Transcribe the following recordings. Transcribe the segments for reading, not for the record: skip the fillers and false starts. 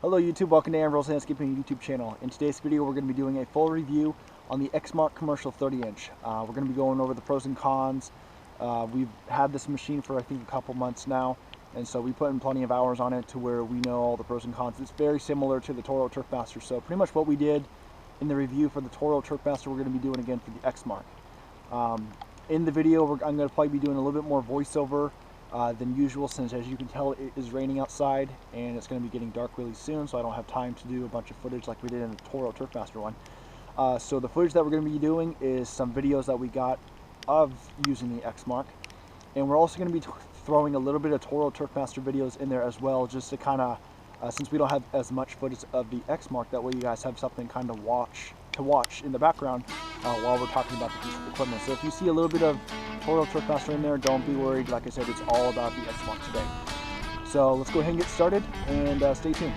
Hello YouTube, welcome to Ambro's Landscaping YouTube channel. In today's video we're going to be doing a full review on the Exmark commercial 30-inch. We're going to be going over the pros and cons. We've had this machine for I think a couple months now, and so we put in plenty of hours on it to where we know all the pros and cons. It's very similar to the Toro Turfmaster, so pretty much what we did in the review for the Toro Turfmaster we're going to be doing again for the Exmark. In the video I'm going to probably be doing a little bit more voiceover than usual, since as you can tell it is raining outside and it's going to be getting dark really soon, so I don't have time to do a bunch of footage like we did in the Toro Turfmaster one. So the footage that we're going to be doing is some videos that we got of using the Exmark, and we're also going to be throwing a little bit of Toro Turfmaster videos in there as well, just to kind of, since we don't have as much footage of the Exmark, that way you guys have something kind of watch in the background while we're talking about the piece of equipment. So if you see a little bit of Toro Turfmaster in there, don't be worried. Like I said, it's all about the Exmark today. So let's go ahead and get started, and stay tuned.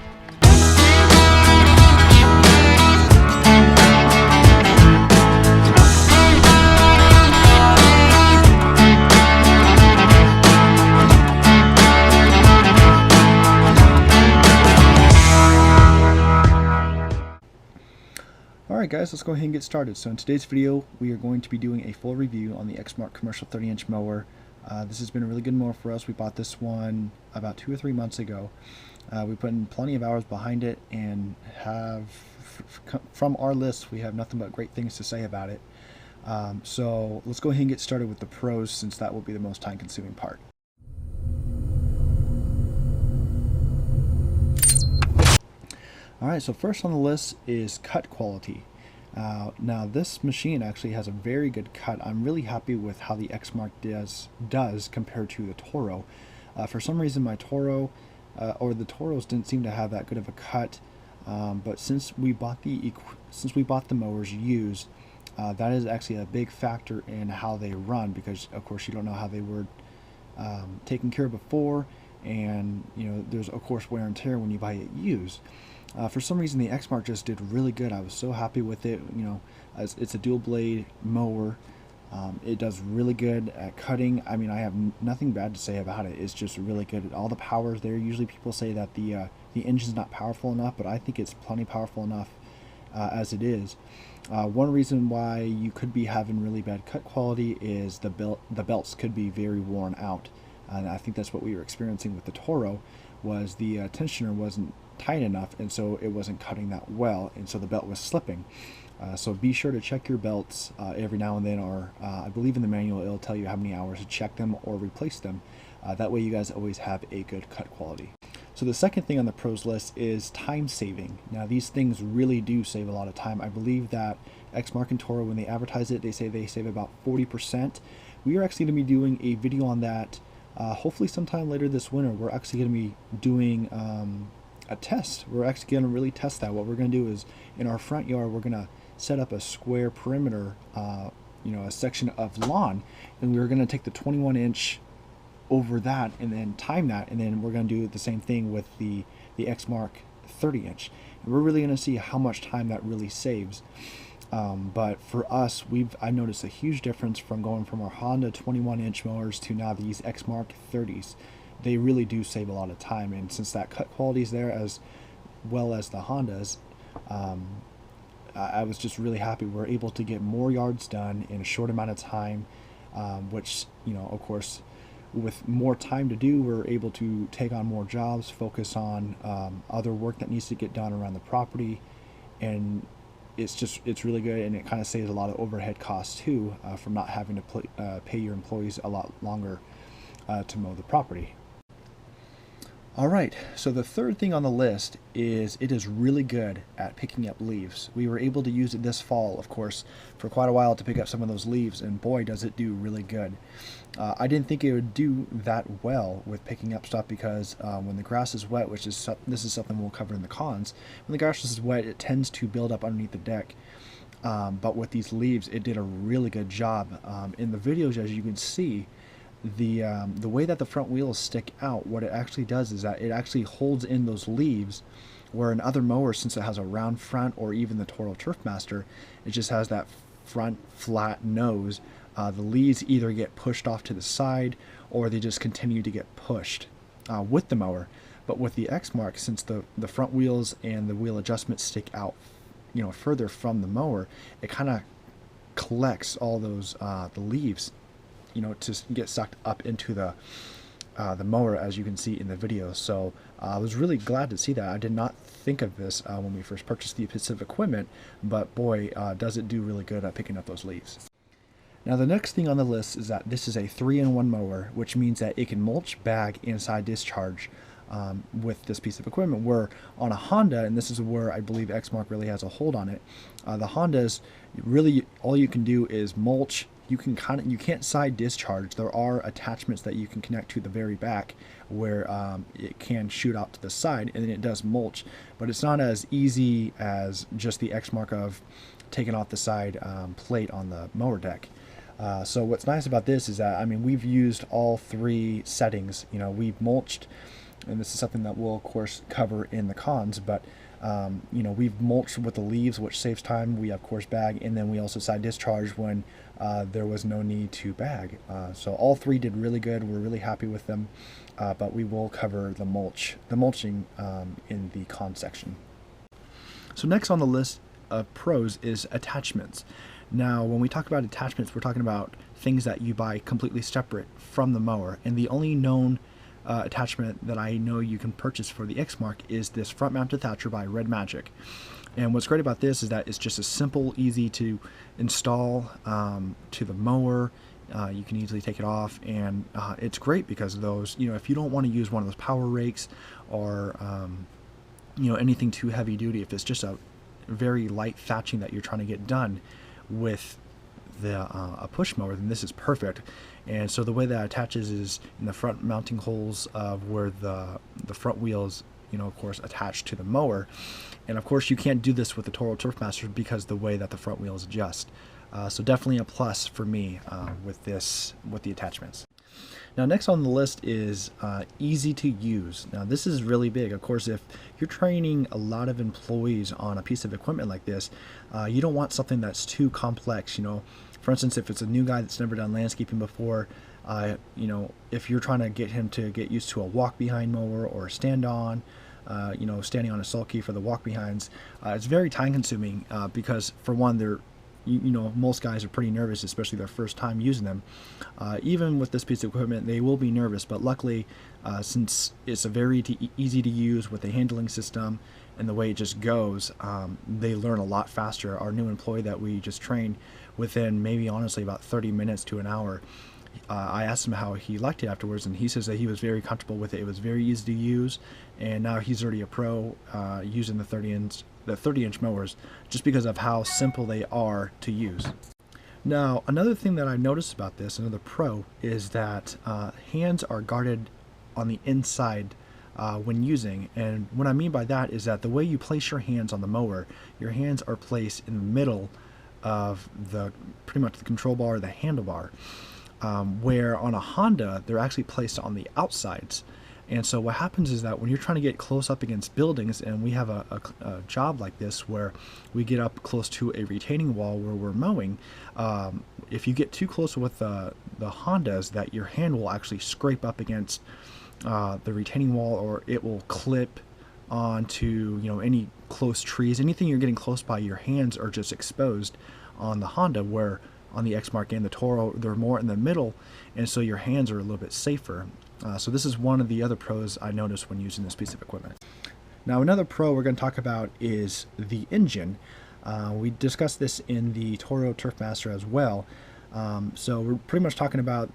Alright guys, let's go ahead and get started. So in today's video, we are going to be doing a full review on the Exmark commercial 30-inch mower. This has been a really good mower for us. We bought this one about 2 or 3 months ago. We put in plenty of hours behind it and have, from our list, we have nothing but great things to say about it. So let's go ahead and get started with the pros, since that will be the most time-consuming part. Alright, so first on the list is cut quality. Now this machine actually has a very good cut. I'm really happy with how the Exmark does compared to the Toro. For some reason my Toro, or the Toros, didn't seem to have that good of a cut, but since we bought the mowers used, that is actually a big factor in how they run, because of course you don't know how they were taken care of before, and you know there's of course wear and tear when you buy it used. For some reason the Exmark just did really good. I was so happy with it. You know, as it's a dual blade mower, it does really good at cutting. I mean, I have nothing bad to say about it. It's just really good. All the power's there. Usually people say that the engine's not powerful enough, but I think it's plenty powerful enough as it is. One reason why you could be having really bad cut quality is the belts could be very worn out. And I think that's what we were experiencing with the Toro, was the tensioner wasn't tight enough, and so it wasn't cutting that well, and so the belt was slipping. So be sure to check your belts every now and then, or I believe in the manual it'll tell you how many hours to check them or replace them. That way you guys always have a good cut quality. So the second thing on the pros list is time saving. Now these things really do save a lot of time. I believe that Exmark and Toro, when they advertise it, they say they save about 40%. We are actually going to be doing a video on that hopefully sometime later this winter. We're actually going to be doing a test. We're actually going to really test that. What we're going to do is, in our front yard, we're going to set up a square perimeter, you know, a section of lawn, and we're going to take the 21-inch over that and then time that, and then we're going to do the same thing with the Exmark 30-inch. And we're really going to see how much time that really saves. But for us, I noticed a huge difference from going from our Honda 21-inch mowers to now these Exmark 30s. They really do save a lot of time, and since that cut quality is there as well as the Hondas, I was just really happy. We're able to get more yards done in a short amount of time, which, you know, of course, with more time to do, we're able to take on more jobs, focus on other work that needs to get done around the property, and it's really good, and it kind of saves a lot of overhead costs too, from not having to pay your employees a lot longer to mow the property. Alright, so the third thing on the list is it is really good at picking up leaves. We were able to use it this fall, of course, for quite a while to pick up some of those leaves, and boy does it do really good. I didn't think it would do that well with picking up stuff, because when the grass is wet, this is something we'll cover in the cons, when the grass is wet it tends to build up underneath the deck. But with these leaves it did a really good job. In the videos, as you can see, the way that the front wheels stick out, what it actually does is that it actually holds in those leaves, where in other mowers, since it has a round front, or even the Toro Turfmaster, it just has that front flat nose. The leaves either get pushed off to the side, or they just continue to get pushed with the mower. But with the Exmark, since the front wheels and the wheel adjustments stick out, further from the mower, it kind of collects all those the leaves, to get sucked up into the mower, as you can see in the video. So I was really glad to see that. I did not think of this when we first purchased the piece of equipment, but boy, does it do really good at picking up those leaves. Now the next thing on the list is that this is a 3-in-1 mower, which means that it can mulch, bag, and side discharge with this piece of equipment. Where on a Honda, and this is where I believe Exmark really has a hold on it, the Hondas, really all you can do is mulch. You can't side discharge. There are attachments that you can connect to the very back where it can shoot out to the side, and then it does mulch, but it's not as easy as just the Exmark of taking off the side plate on the mower deck. So what's nice about this is that, we've used all 3 settings. We've mulched, and this is something that we'll of course cover in the cons, but we've mulched with the leaves, which saves time. We of course bag, and then we also side discharge when there was no need to bag. So all 3 did really good. We're really happy with them, but we will cover the mulching in the con section. So next on the list of pros is attachments. Now when we talk about attachments, we're talking about things that you buy completely separate from the mower, and the only known attachment that I know you can purchase for the Exmark is this front mounted Thatcher by Red Magic. And what's great about this is that it's just a simple, easy to install to the mower. You can easily take it off, and it's great because those, if you don't want to use one of those power rakes or anything too heavy duty, if it's just a very light thatching that you're trying to get done with a push mower, then this is perfect. And so the way that attaches is in the front mounting holes of where the front wheels, of course, attached to the mower. And of course you can't do this with the Toro Turfmaster because the way that the front wheels adjust. So definitely a plus for me with the attachments. Now next on the list is easy to use. Now this is really big. Of course, if you're training a lot of employees on a piece of equipment like this, you don't want something that's too complex. For instance, if it's a new guy that's never done landscaping before, if you're trying to get him to get used to a walk behind mower or a stand on, standing on a sulky for the walk behinds, it's very time consuming because for one, most guys are pretty nervous, especially their first time using them. Even with this piece of equipment, they will be nervous, but luckily, since it's a very easy to use with the handling system and the way it just goes, they learn a lot faster. Our new employee that we just trained, within maybe honestly about 30 minutes to an hour, I asked him how he liked it afterwards, and he says that he was very comfortable with it. It was very easy to use, and now he's already a pro using the 30-inch mowers just because of how simple they are to use. Now another thing that I noticed about this, another pro, is that hands are guarded on the inside when using. And what I mean by that is that the way you place your hands on the mower, your hands are placed in the middle of pretty much the control bar or the handlebar, where on a Honda they're actually placed on the outsides. And so what happens is that when you're trying to get close up against buildings, and we have a job like this where we get up close to a retaining wall where we're mowing, if you get too close with the Hondas, that your hand will actually scrape up against the retaining wall, or it will clip onto any close trees. Anything you're getting close by, your hands are just exposed on the Honda, where on the Exmark and the Toro they're more in the middle, and so your hands are a little bit safer. So this is one of the other pros I noticed when using this piece of equipment. Now another pro we're going to talk about is the engine. We discussed this in the Toro Turfmaster as well. So we're pretty much talking about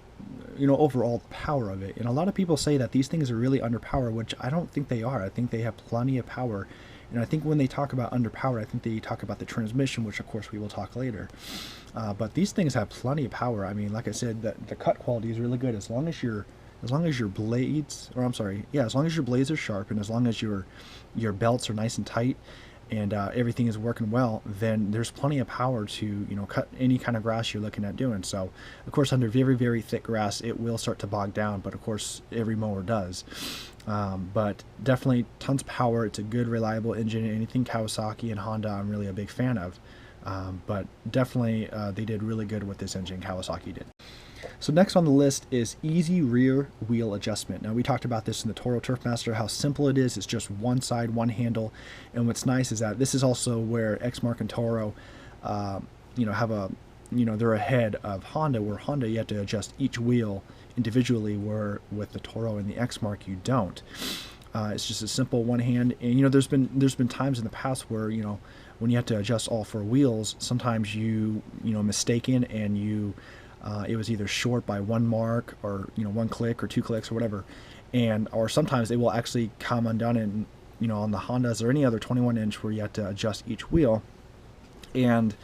overall power of it, and a lot of people say that these things are really underpowered, which I don't think they are. I think they have plenty of power, and I think when they talk about underpowered, I think they talk about the transmission, which of course we will talk later. But these things have plenty of power. I mean, like I said, the cut quality is really good as long as your blades, as long as your blades are sharp, and as long as your belts are nice and tight, and everything is working well, then there's plenty of power to cut any kind of grass you're looking at doing. So of course under very, very thick grass it will start to bog down, but of course every mower does. But definitely tons of power. It's a good, reliable engine. Anything Kawasaki and Honda I'm really a big fan of, but definitely they did really good with this engine, Kawasaki did. So next on the list is easy rear wheel adjustment. Now we talked about this in the Toro Turfmaster, how simple it is. It's just one side, one handle. And what's nice is that this is also where Exmark and Toro, have a, they're ahead of Honda, where Honda you have to adjust each wheel individually, where with the Toro and the Exmark you don't. It's just a simple one hand. And there's been times in the past where when you have to adjust all four wheels, sometimes you mistaken and you it was either short by one mark or one click or two clicks or whatever, or sometimes they will actually come undone and on the Hondas or any other 21-inch where you have to adjust each wheel. And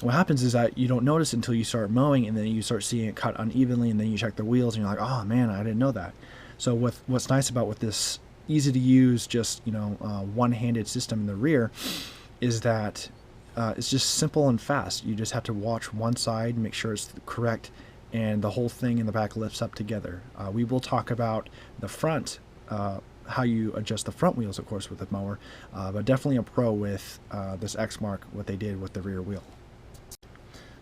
what happens is that you don't notice until you start mowing, and then you start seeing it cut unevenly, and then you check the wheels and you're like, oh man, I didn't know that. So what's nice with this easy to use, just one-handed system in the rear, is that it's just simple and fast. You just have to watch one side, make sure it's correct, and the whole thing in the back lifts up together. We will talk about the front, how you adjust the front wheels, of course, with the mower, but definitely a pro with this Exmark, what they did with the rear wheel.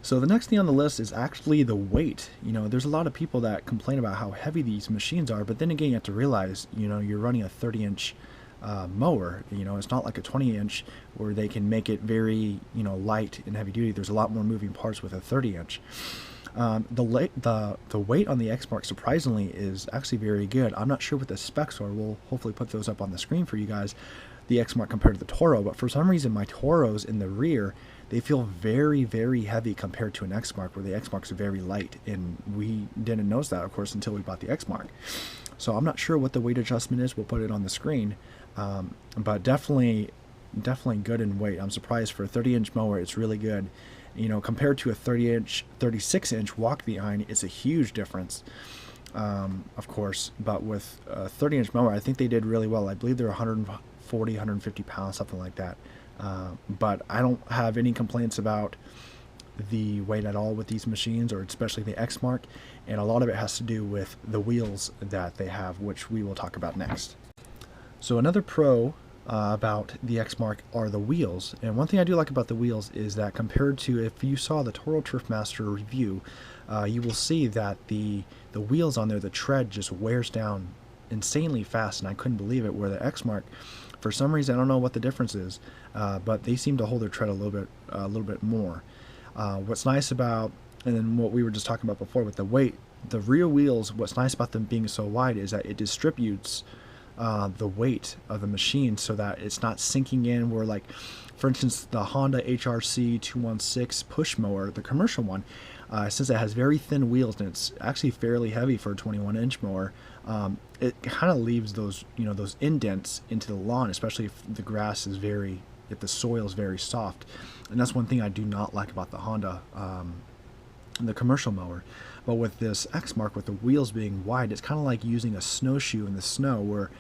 So the next thing on the list is actually the weight. There's a lot of people that complain about how heavy these machines are, but then again, you have to realize, you're running a 30-inch mower. It's not like a 20-inch where they can make it very, light and heavy duty. There's a lot more moving parts with a 30-inch. The weight on the Exmark surprisingly is actually very good. I'm not sure what the specs are. We'll hopefully put those up on the screen for you guys, the Exmark compared to the Toro, but for some reason my Toros in the rear, they feel very, very heavy compared to an Exmark, where the Exmark's very light, and we didn't notice that, of course, until we bought the Exmark. So I'm not sure what the weight adjustment is. We'll put it on the screen, but definitely good in weight. I'm surprised for a 30-inch mower, it's really good. Compared to a 30-inch, 36-inch walk behind, it's a huge difference, of course. But with a 30-inch mower, I think they did really well. I believe they're 140, 150 pounds, something like that. But I don't have any complaints about the weight at all with these machines, or especially the Exmark, and a lot of it has to do with the wheels that they have, which we will talk about next. So another pro about the Exmark are the wheels, and one thing I do like about the wheels is that compared to, if you saw the Toro Turfmaster review, you will see that the wheels on there, the tread just wears down insanely fast, and I couldn't believe it, where the Exmark, for some reason, I don't know what the difference is, but they seem to hold their tread a little bit more. What's nice about, and then what we were just talking about before with the weight, the rear wheels, what's nice about them being so wide is that it distributes the weight of the machine so that it's not sinking in, where, like, for instance, the Honda HRC 216 push mower, the commercial one, since it has very thin wheels and it's actually fairly heavy for a 21-inch mower, it kind of leaves those those indents into the lawn, especially if the grass is if the soil is very soft. And that's one thing I do not like about the Honda, the commercial mower. But with this Exmark, with the wheels being wide, it's kind of like using a snowshoe in the snow, where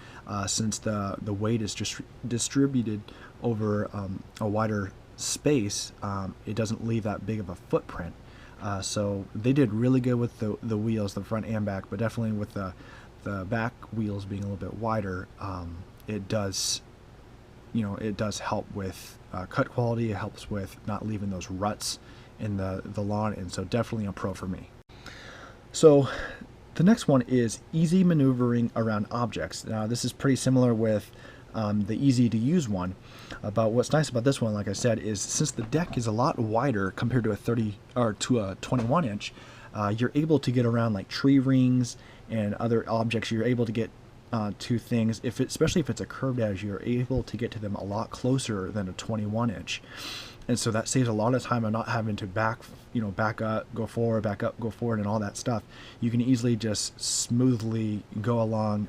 since the weight is just distributed over a wider space, it doesn't leave that big of a footprint. So they did really good with the wheels, the front and back, but definitely with the back wheels being a little bit wider, it does help with cut quality. It helps with not leaving those ruts in the lawn, and so definitely a pro for me. So the next one is easy maneuvering around objects. Now this is pretty similar with the easy to use one, but what's nice about this one, like I said, is since the deck is a lot wider compared to a 30 or to a 21-inch, you're able to get around like tree rings and other objects. You're able to get to things, especially if it's a curved edge, you're able to get to them a lot closer than a 21-inch. And so that saves a lot of time of not having to back up, go forward, back up, go forward, and all that stuff. You can easily just smoothly go along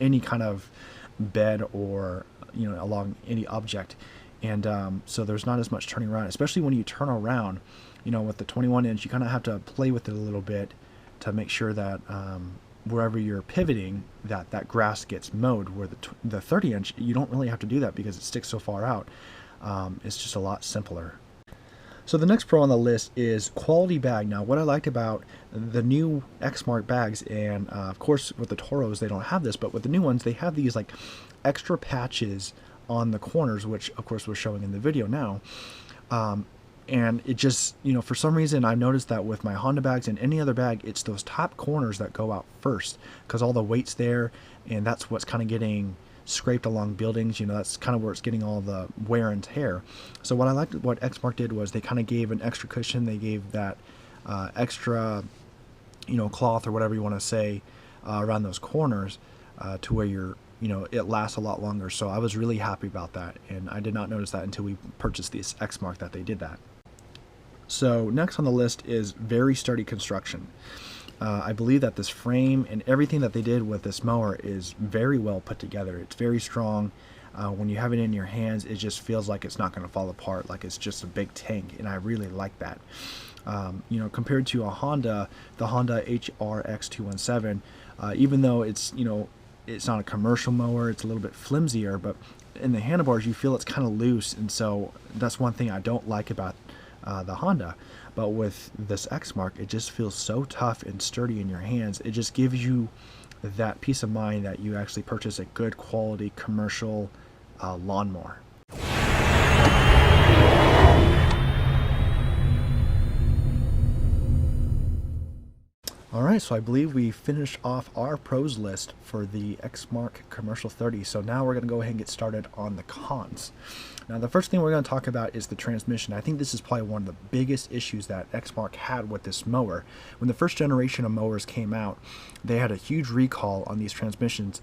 any kind of bed, or along any object, and so there's not as much turning around, especially when you turn around. With the 21-inch, you kind of have to play with it a little bit to make sure that wherever you're pivoting, that grass gets mowed. Where the 30-inch, you don't really have to do that because it sticks so far out. It's just a lot simpler. So the next pro on the list is quality bag. Now, what I liked about the new Exmark bags, and of course with the Toros they don't have this, but with the new ones they have these like extra patches on the corners, which of course we're showing in the video now. And it just, for some reason I've noticed that with my Honda bags and any other bag, it's those top corners that go out first because all the weight's there, and that's what's kind of getting scraped along buildings. That's kind of where it's getting all the wear and tear. So what I liked what Exmark did was they kind of gave an extra cushion. They gave that extra, cloth or whatever you want to say around those corners to where it lasts a lot longer. So I was really happy about that, and I did not notice that until we purchased this Exmark that they did that. So next on the list is very sturdy construction. I believe that this frame and everything that they did with this mower is very well put together. It's very strong. When you have it in your hands, it just feels like it's not going to fall apart, like it's just a big tank, and I really like that. Compared to a Honda, the Honda HRX217, even though it's not a commercial mower, it's a little bit flimsier, but in the handlebars you feel it's kind of loose, and so that's one thing I don't like about the Honda. But with this Exmark, it just feels so tough and sturdy in your hands. It just gives you that peace of mind that you actually purchase a good quality commercial lawnmower. Alright, so I believe we finished off our pros list for the Exmark Commercial 30. So now we're going to go ahead and get started on the cons. Now the first thing we're going to talk about is the transmission. I think this is probably one of the biggest issues that Exmark had with this mower. When the first generation of mowers came out, they had a huge recall on these transmissions.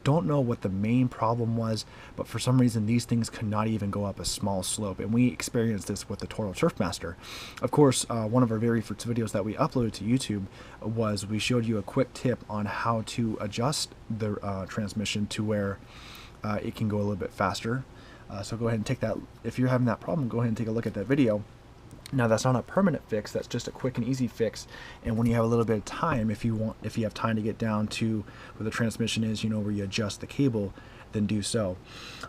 Don't know what the main problem was, but for some reason these things could not even go up a small slope, and we experienced this with the Toro Turfmaster. Of course, one of our very first videos that we uploaded to YouTube was we showed you a quick tip on how to adjust the transmission to where it can go a little bit faster. So go ahead and take that. If you're having that problem, go ahead and take a look at that video. Now that's not a permanent fix, that's just a quick and easy fix, and when you have a little bit of time, if you have time to get down to where the transmission is, where you adjust the cable, then do so.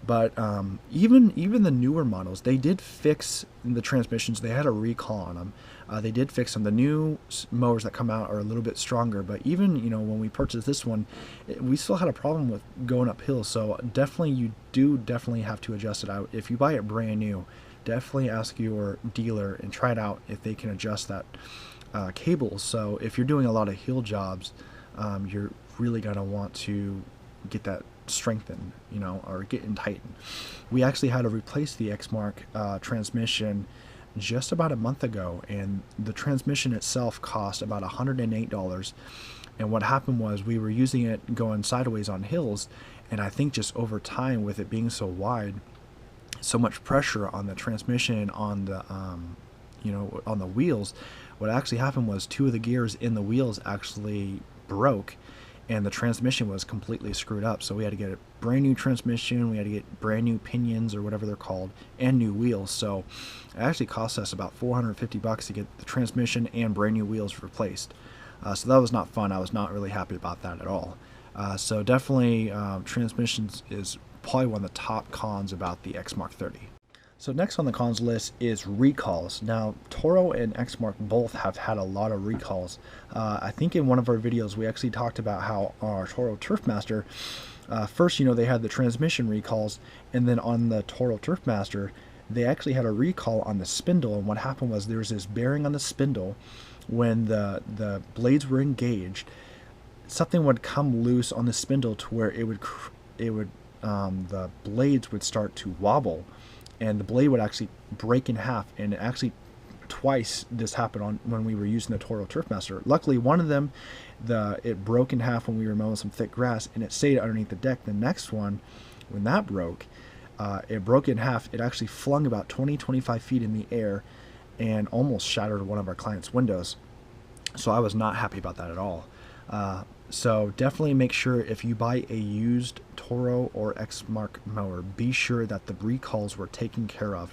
But even the newer models, they did fix the transmissions. They had a recall on them. They did fix them. The new mowers that come out are a little bit stronger, but even when we purchased this one, we still had a problem with going uphill. So you definitely have to adjust it out. If you buy it brand new, definitely ask your dealer and try it out if they can adjust that cable. So if you're doing a lot of hill jobs, you're really gonna want to get that strengthened, or get in tightened. We actually had to replace the Exmark transmission just about a month ago, and the transmission itself cost about $108. And what happened was we were using it going sideways on hills, and I think just over time, with it being so wide, so much pressure on the transmission, on the on the wheels, what actually happened was two of the gears in the wheels actually broke, and the transmission was completely screwed up. So we had to get a brand new transmission, we had to get brand new pinions or whatever they're called, and new wheels. So it actually cost us about $450 to get the transmission and brand new wheels replaced. So that was not fun. I was not really happy about that at all. So definitely transmissions is probably one of the top cons about the Exmark 30. So next on the cons list is recalls. Now Toro and Exmark both have had a lot of recalls. I think in one of our videos we actually talked about how our Toro Turfmaster, first they had the transmission recalls, and then on the Toro Turfmaster they actually had a recall on the spindle. And what happened was there was this bearing on the spindle. When the blades were engaged, something would come loose on the spindle to where it would the blades would start to wobble, and the blade would actually break in half. And actually twice this happened on when we were using the Toro Turfmaster. Luckily one of them, it broke in half when we were mowing some thick grass, and it stayed underneath the deck. The next one, when that broke, it broke in half. It actually flung about 20-25 feet in the air and almost shattered one of our clients' windows. So I was not happy about that at all. So definitely make sure if you buy a used Toro or Exmark mower, be sure that the recalls were taken care of,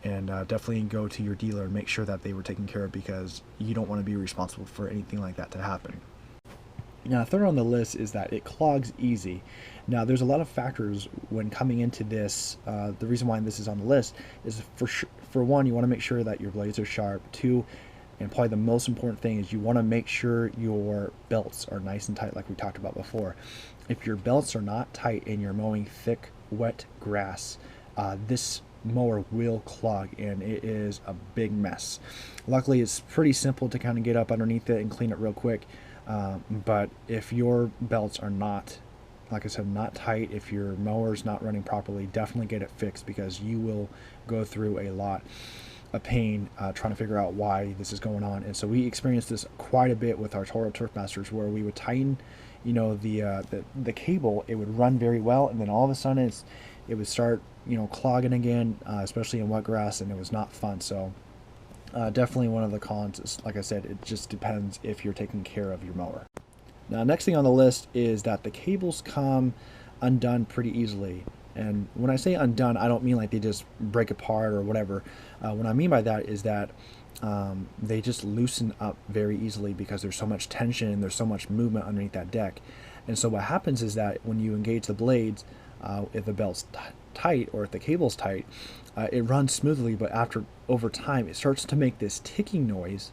and definitely go to your dealer and make sure that they were taken care of, because you don't want to be responsible for anything like that to happen. Now, third on the list is that it clogs easy. Now, there's a lot of factors when coming into this. The reason why this is on the list is for one, you want to make sure that your blades are sharp. Two, and probably the most important thing, is you want to make sure your belts are nice and tight, like we talked about before. If your belts are not tight and you're mowing thick, wet grass, this mower will clog, and it is a big mess. Luckily, it's pretty simple to kind of get up underneath it and clean it real quick. But if your belts are not, like I said, not tight, if your mower's not running properly, definitely get it fixed, because you will go through a lot of pain trying to figure out why this is going on. And so we experienced this quite a bit with our Toro Turfmasters, where we would tighten, you know, the cable. It would run very well, and then all of a sudden it would start, you know, clogging again, especially in wet grass, and it was not fun. So definitely one of the cons is, like I said, it just depends if you're taking care of your mower. Now, next thing on the list is that the cables come undone pretty easily. And when I say undone, I don't mean like they just break apart or whatever. What I mean by that is that they just loosen up very easily, because there's so much tension and there's so much movement underneath that deck. And so what happens is that when you engage the blades, if the belt's tight or if the cable's tight, it runs smoothly, but over time it starts to make this ticking noise,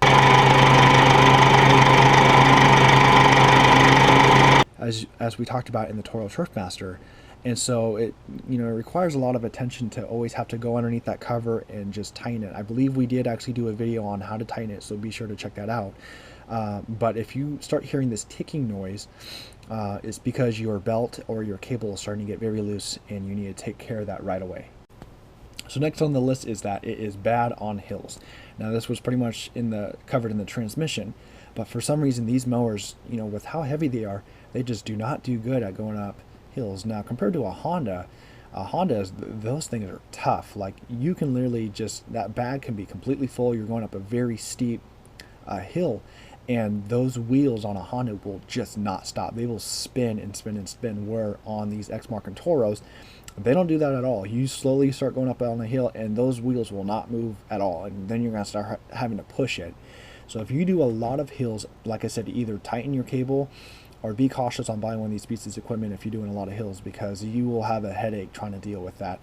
as we talked about in the Toro Turfmaster. And so it, you know, it requires a lot of attention to always have to go underneath that cover and just tighten it. I believe we did actually do a video on how to tighten it, so be sure to check that out. But if you start hearing this ticking noise, it's because your belt or your cable is starting to get very loose, and you need to take care of that right away. So next on the list is that it is bad on hills. Now, this was pretty much covered in the transmission, but for some reason these mowers, you know, with how heavy they are, they just do not do good at going up hills. Now, compared to a Honda, those things are tough. Like, you can literally just, that bag can be completely full. You're going up a very steep hill, and those wheels on a Honda will just not stop. They will spin and spin and spin, where on these Exmark and Toros, they don't do that at all. You slowly start going up on the hill, and those wheels will not move at all, and then you're going to start having to push it. So if you do a lot of hills, like I said, either tighten your cable or be cautious on buying one of these pieces of equipment if you're doing a lot of hills, because you will have a headache trying to deal with that.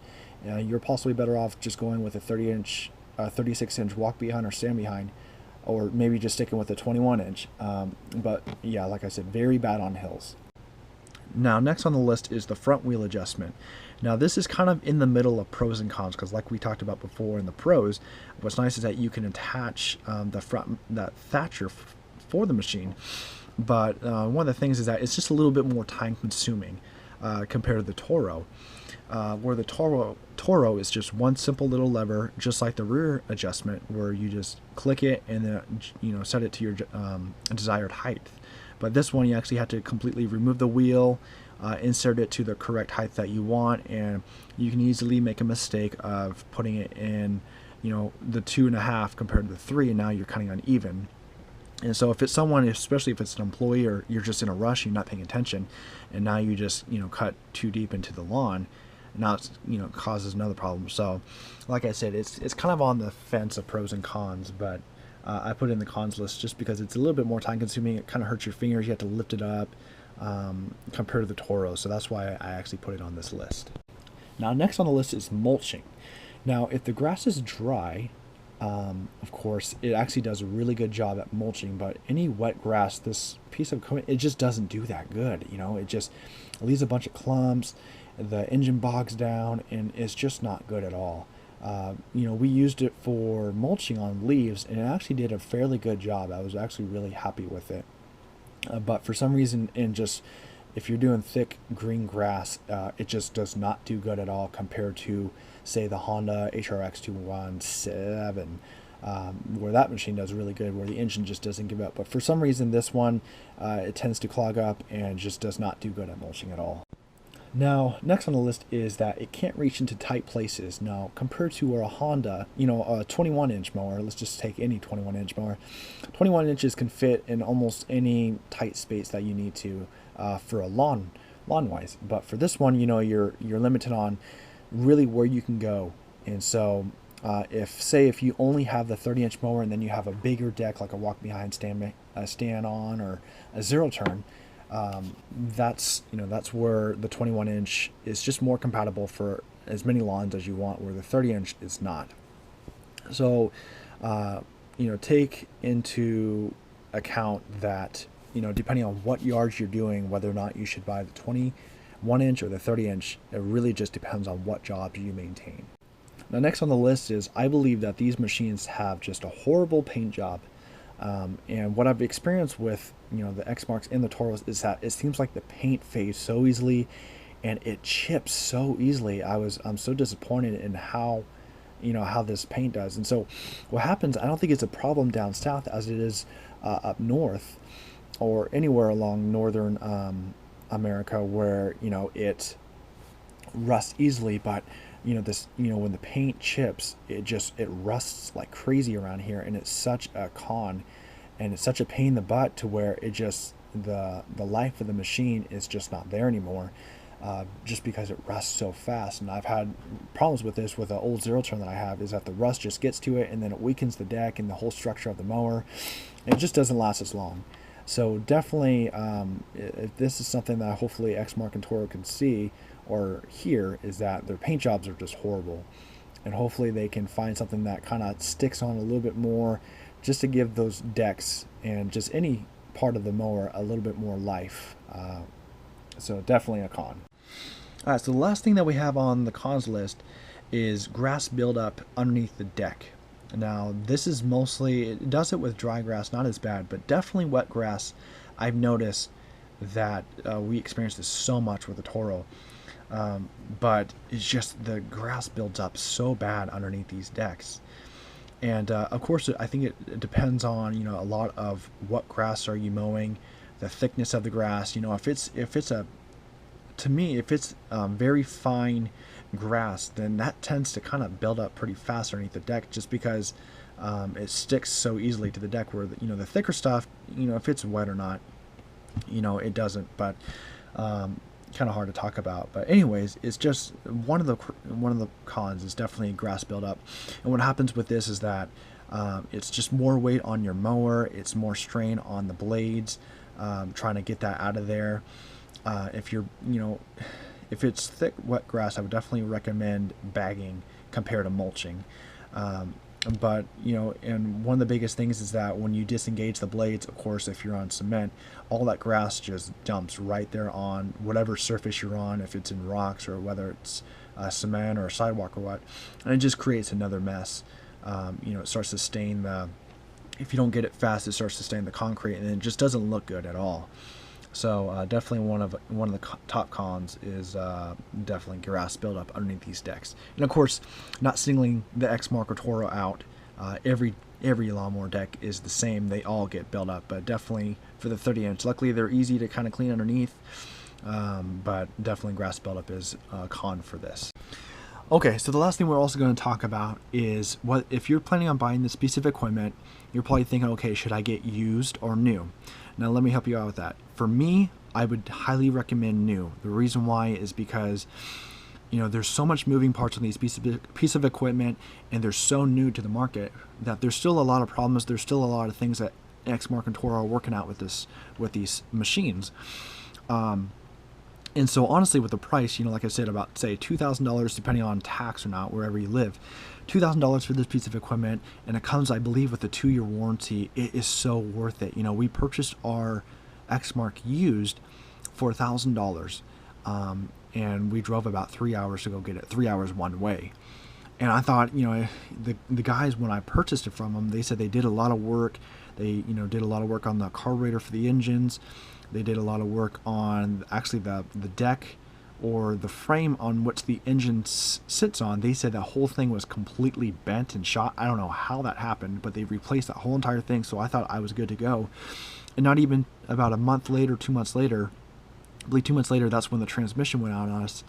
You're possibly better off just going with a 36-inch walk behind or stand behind, or maybe just sticking with a 21-inch. But yeah, like I said, very bad on hills. Now, next on the list is the front wheel adjustment. Now, this is kind of in the middle of pros and cons, because like we talked about before in the pros, what's nice is that you can attach that thatcher for the machine. But one of the things is that it's just a little bit more time consuming compared to the Toro, where the Toro is just one simple little lever, just like the rear adjustment, where you just click it and then, you know, set it to your desired height. But this one, you actually have to completely remove the wheel, insert it to the correct height that you want, and you can easily make a mistake of putting it in, you know, the 2.5 compared to the 3, and now you're cutting uneven. And so if it's someone, especially if it's an employee, or you're just in a rush, you're not paying attention, and now you just, you know, cut too deep into the lawn, now it's, you know, causes another problem. So like I said, it's kind of on the fence of pros and cons, but I put it in the cons list just because it's a little bit more time consuming. It kind of hurts your fingers. You have to lift it up compared to the Toro. So that's why I actually put it on this list. Now, next on the list is mulching. Now, if the grass is dry, of course, it actually does a really good job at mulching, but any wet grass, this piece of equipment, it just doesn't do that good. You know, it leaves a bunch of clumps, the engine bogs down, and it's just not good at all. You know, we used it for mulching on leaves, and it actually did a fairly good job. I was actually really happy with it. But for some reason, if you're doing thick green grass, it just does not do good at all compared to, say, the Honda HRX 217, where that machine does really good, where the engine just doesn't give up. But for some reason, this one, it tends to clog up and just does not do good at mulching at all. Now, next on the list is that it can't reach into tight places. Now, compared to a Honda, you know, a 21-inch mower, let's just take any 21-inch mower. 21 inches can fit in almost any tight space that you need to for a lawn-wise. But for this one, you know, you're limited on really where you can go. And so, if you only have the 30-inch mower and then you have a bigger deck like a walk-behind, stand on, or a zero-turn, that's where the 21-inch is just more compatible for as many lawns as you want, where the 30-inch is not. So, you know, take into account that, you know, depending on what yards you're doing, whether or not you should buy the 21-inch or the 30-inch, it really just depends on what jobs you maintain. Now, next on the list is I believe that these machines have just a horrible paint job. And what I've experienced with the Exmarks and the Toros is that it seems like the paint fades so easily, and it chips so easily. I'm so disappointed in how this paint does. And so what happens, I don't think it's a problem down south as it is up north or anywhere along northern America where it rusts easily, but when the paint chips, it rusts like crazy around here, and it's such a con, and it's such a pain in the butt to where it just the life of the machine is just not there anymore, just because it rusts so fast. And I've had problems with this with an old zero turn that I have, is that the rust just gets to it and then it weakens the deck and the whole structure of the mower. It just doesn't last as long. So definitely, if this is something that hopefully Exmark and Toro can see or hear, is that their paint jobs are just horrible, and hopefully they can find something that kind of sticks on a little bit more, just to give those decks and just any part of the mower a little bit more life. So definitely a con. All right, so the last thing that we have on the cons list is grass buildup underneath the deck. Now, this is mostly, it does it with dry grass, not as bad, but definitely wet grass. I've noticed that we experience this so much with the Toro. But it's just the grass builds up so bad underneath these decks. And of course, I think it depends on a lot of what grass are you mowing, the thickness of the grass. If it's very fine grass, then that tends to kind of build up pretty fast underneath the deck, just because it sticks so easily to the deck. Where the thicker stuff, if it's wet or not, it doesn't. But kind of hard to talk about. But anyways, it's just one of the cons is definitely grass buildup. And what happens with this is that it's just more weight on your mower. It's more strain on the blades, trying to get that out of there. If it's thick wet grass, I would definitely recommend bagging compared to mulching. But and one of the biggest things is that when you disengage the blades, of course, if you're on cement, all that grass just dumps right there on whatever surface you're on, if it's in rocks or whether it's cement or a sidewalk or what, and it just creates another mess. It starts to stain if you don't get it fast, it starts to stain the concrete, and it just doesn't look good at all. So definitely one of the top cons is definitely grass buildup underneath these decks. And of course, not singling the Exmark or Toro out. Every lawnmower deck is the same. They all get built up, but definitely for the 30-inch. Luckily, they're easy to kind of clean underneath, but definitely grass buildup is a con for this. Okay, so the last thing we're also going to talk about is what if you're planning on buying this piece of equipment, you're probably thinking, okay, should I get used or new? Now, let me help you out with that. For me, I would highly recommend new. The reason why is because there's so much moving parts on these piece of equipment, and they're so new to the market that there's still a lot of problems. There's still a lot of things that Exmark and Toro are working out with these machines. And so honestly, with the price, like I said, about say $2,000, depending on tax or not, wherever you live, $2,000 for this piece of equipment, and it comes, I believe, with a 2-year warranty. It is so worth it. We purchased our Exmark used for $1,000, and we drove about 3 hours to go get it, 3 hours one way. And I thought, the guys, when I purchased it from them, they said they did a lot of work. They, did a lot of work on the carburetor for the engines. They did a lot of work on actually the deck or the frame on which the engine sits on. They said the whole thing was completely bent and shot. I don't know how that happened, but they replaced that whole entire thing. So I thought I was good to go. And not even about a month later, 2 months later, I believe 2 months later, that's when the transmission went out on us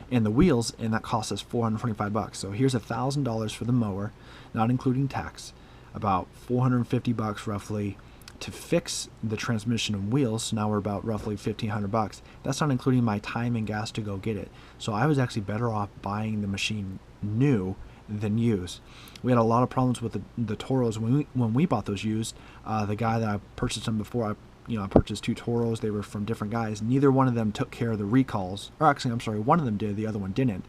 and the wheels, and that cost us $425. So here's $1,000 for the mower, not including tax, about $450 roughly to fix the transmission and wheels. So now we're about roughly $1,500. That's not including my time and gas to go get it. So I was actually better off buying the machine new than used. We had a lot of problems with the Toros when we bought those used. The guy that I purchased them before, I purchased 2 Toros. They were from different guys. Neither one of them took care of the recalls. Or actually, I'm sorry, one of them did, the other one didn't.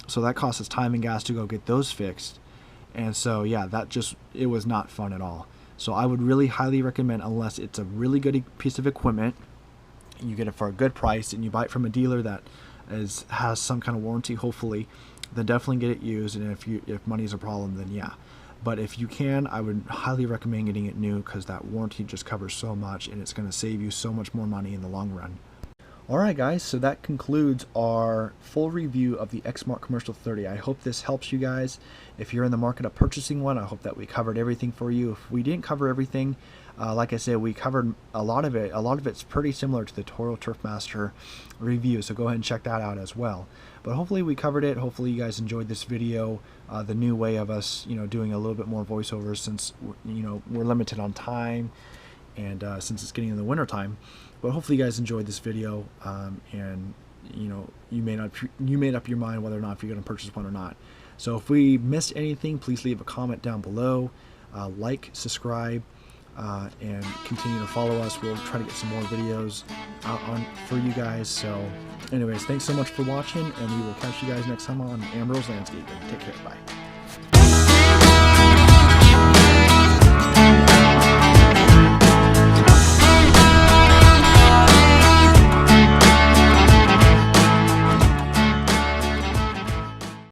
So that cost us time and gas to go get those fixed. And so, yeah, it was not fun at all. So I would really highly recommend, unless it's a really good piece of equipment, you get it for a good price, and you buy it from a dealer that has some kind of warranty, hopefully, then definitely get it used. And if money is a problem, then yeah. But if you can, I would highly recommend getting it new, because that warranty just covers so much, and it's going to save you so much more money in the long run. Alright guys, so that concludes our full review of the Exmark Commercial 30. I hope this helps you guys. If you're in the market of purchasing one, I hope that we covered everything for you. If we didn't cover everything, like I said, we covered a lot of it. A lot of it's pretty similar to the Toro Turfmaster review, so go ahead and check that out as well. But hopefully we covered it. Hopefully you guys enjoyed this video, the new way of us, doing a little bit more voiceovers, since we're limited on time, and since it's getting in the winter time. But hopefully you guys enjoyed this video, and you made up your mind whether or not if you're going to purchase one or not. So if we missed anything, please leave a comment down below, like, subscribe, and continue to follow us. We'll try to get some more videos out for you guys. So anyways, thanks so much for watching, and we will catch you guys next time on Ambro's Landscaping. Take care. Bye.